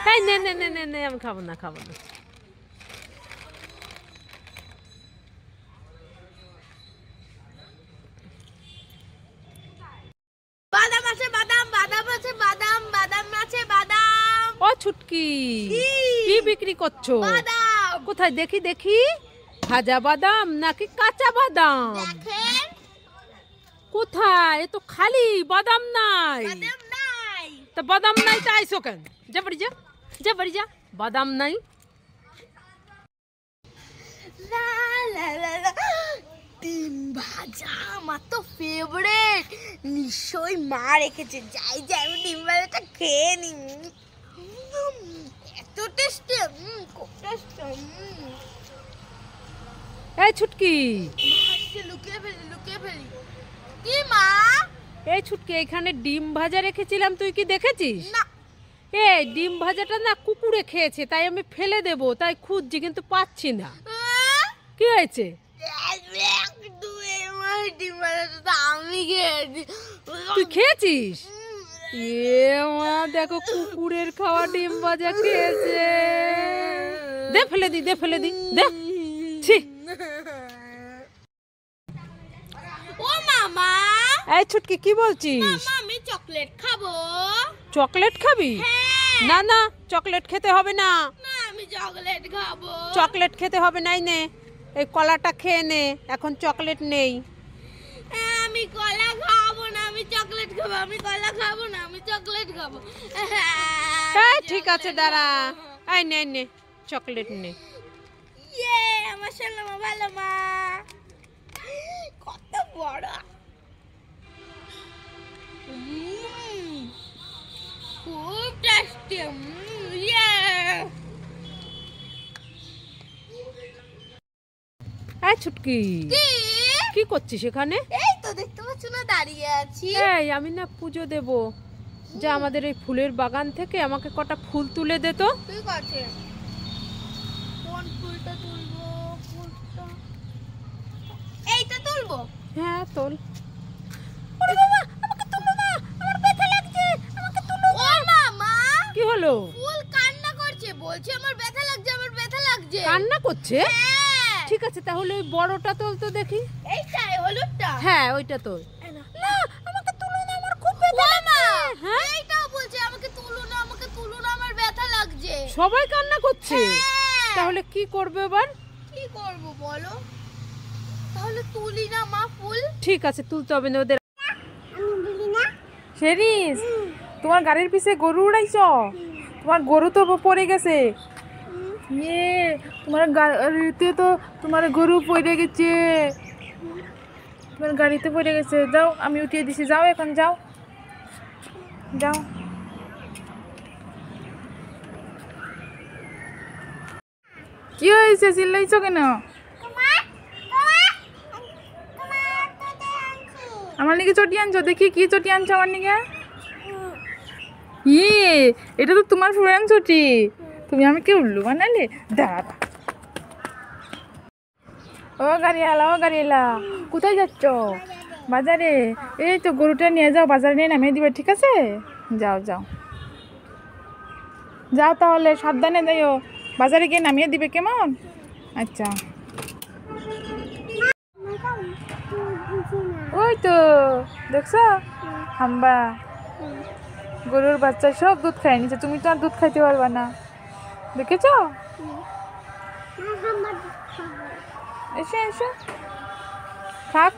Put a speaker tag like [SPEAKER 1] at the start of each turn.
[SPEAKER 1] তাই নে নে নে নে নে, আমি খাবো না খাবো না।
[SPEAKER 2] বাদাম আছে বাদাম, বাদাম আছে বাদাম, বাদাম আছে বাদাম।
[SPEAKER 1] ও ছুটকি, কি বিক্রি করছো?
[SPEAKER 2] বাদাম।
[SPEAKER 1] কোথায় দেখি দেখি, ভাজা বাদাম নাকি কাঁচা বাদাম?
[SPEAKER 2] দেখেন
[SPEAKER 1] কোথায়? এ তো খালি, বাদাম নাই।
[SPEAKER 2] বাদাম নাই।
[SPEAKER 1] তা বাদাম নাই তা আইসো কেন? যা বাড়ি যা, যা বাড়ি যা, বাদাম নাই।
[SPEAKER 2] লা লা লা লা, ডিম ভাজা আমার তো ফেভারিট, নিশ্চয়ই মা রেখেছে। যাই যাই আমি ডিম ভাজাটা খেয়ে নিই। এত টেস্টি, খুব টেস্টি।
[SPEAKER 1] এই ছুটকি,
[SPEAKER 2] লুকিয়ে ফেলি লুকিয়ে ফেলি। কি মা?
[SPEAKER 1] এই ছুটকি, এখানে ডিম ভাজা রেখেছিলাম, তুই কি দেখেছিস?
[SPEAKER 2] না।
[SPEAKER 1] এই ডিম ভাজাটা না কুকুরে খেয়েছে, তাই আমি ফেলে দেব, তাই খুঁজছি কিন্তু পাচ্ছি না। কি হয়েছে?
[SPEAKER 2] ডিম ভাজাটা তো আমি খেয়েছি।
[SPEAKER 1] তুই খেয়েছিস? এ মা, দেখো কুকুরের খাওয়া ডিম ভাজা খেয়েছে। দে ফেলে দি, দে ফেলে দি, দে। ছি।
[SPEAKER 2] ও মামা,
[SPEAKER 1] এই ছুটকি, কি বলছিস?
[SPEAKER 2] মামা আমি চকলেট খাবো।
[SPEAKER 1] চকলেট খাবি?
[SPEAKER 2] হ্যাঁ।
[SPEAKER 1] না না, চকলেট খেতে হবে না।
[SPEAKER 2] না আমি চকলেট খাবো।
[SPEAKER 1] চকলেট খেতে হবে নাই, নে এই কলাটা খেয়ে নে, এখন চকলেট নেই।
[SPEAKER 2] আমি কলা খাবো না, আমি চকলেট খাবো। আমি কলা খাবো না, আমি চকলেট খাবো।
[SPEAKER 1] এই ঠিক আছে, দাঁড়া। এই নে নে, চকলেট নে।
[SPEAKER 2] ইয়ে, আমার সালামা ভালো মা। কত বড়। খুব টেস্টি। ইয়ে।
[SPEAKER 1] এই ছুটকি,
[SPEAKER 2] কি?
[SPEAKER 1] কি করছিস এখানে?
[SPEAKER 2] এই তো দেখতে পাচ্ছ না, দাঁড়িয়ে আছি।
[SPEAKER 1] এই আমি না পুজো দেব, যে আমাদের এই ফুলের বাগান থেকে আমাকে কটা ফুল তুলে দে তো।
[SPEAKER 2] ঠিক আছে। কোন ফুলটা তুলবো? ফুলটা এইটা তুলবো।
[SPEAKER 1] হ্যাঁ তোল। ওরে বাবা, আমাকে তুলো না, আমার ব্যথা লাগছে, আমাকে তুলো
[SPEAKER 2] ও মামা,
[SPEAKER 1] কি হলো?
[SPEAKER 2] ফুল কান্না করছে, বলছে আমার ব্যথা লাগছে, আমার ব্যথা লাগছে।
[SPEAKER 1] কান্না করছে?
[SPEAKER 2] হ্যাঁ।
[SPEAKER 1] ঠিক আছে, তাহলে ওই বড়টা তোল তো দেখি।
[SPEAKER 2] এইটাই হলুদটা?
[SPEAKER 1] হ্যাঁ ওইটা তোল।
[SPEAKER 2] না আমাকে তুলো না, আমার খুব ব্যথা লাগছে।
[SPEAKER 1] হ্যাঁ,
[SPEAKER 2] এইটাও বলছে আমাকে তুলো না, আমাকে তুলো না, আমার ব্যথা লাগছে।
[SPEAKER 1] সবাই কান্না করছে।
[SPEAKER 2] হ্যাঁ।
[SPEAKER 1] তাহলে কি করবে এবার?
[SPEAKER 2] কি করব বলো? তাহলে তুলি না মা ফুল?
[SPEAKER 1] ঠিক আছে, তুলতে হবে না ওদের।
[SPEAKER 2] আমি তুলি না।
[SPEAKER 3] শেরিস, তোমার গাড়ির পিছে গরু উড়াইছ? তোমার গরু তো পড়ে গেছে। ইয়ে, তোমার গাড়িতে তো তোমার গরু পড়ে গেছে। তোমার গাড়িতে পড়ে গেছে। যাও, আমি উঠিয়ে দিছি, যাও এখন যাও যাও। কি হয়েছে, চিল্লাইছো কেন? আমার নাকি চটি আনছো? দেখি কি চটি আনছো আমার নিকে। ইয়ে, এটা তো তোমার পুরান চটি, তুমি আমাকে উল্লু বানালে। দাঁড়া। ও গাড়িওয়ালা, ও গাড়িওয়ালা, কোথায় যাচ্ছ? বাজারে। এই তো গরুটা নিয়ে যাও, বাজারে নিয়ে নামিয়ে দিবে, ঠিক আছে? যাও যাও যাও, তাহলে সাবধানে যাইও, বাজারে গিয়ে নামিয়ে দিবে, কেমন? আচ্ছা। ওই তো দেখছো, হাম্বা গরুর বাচ্চা সব দুধ খাই নিছে, তুমি তো আর দুধ খাইতে পারবা না, দেখেছ? এসো এসো, থাক।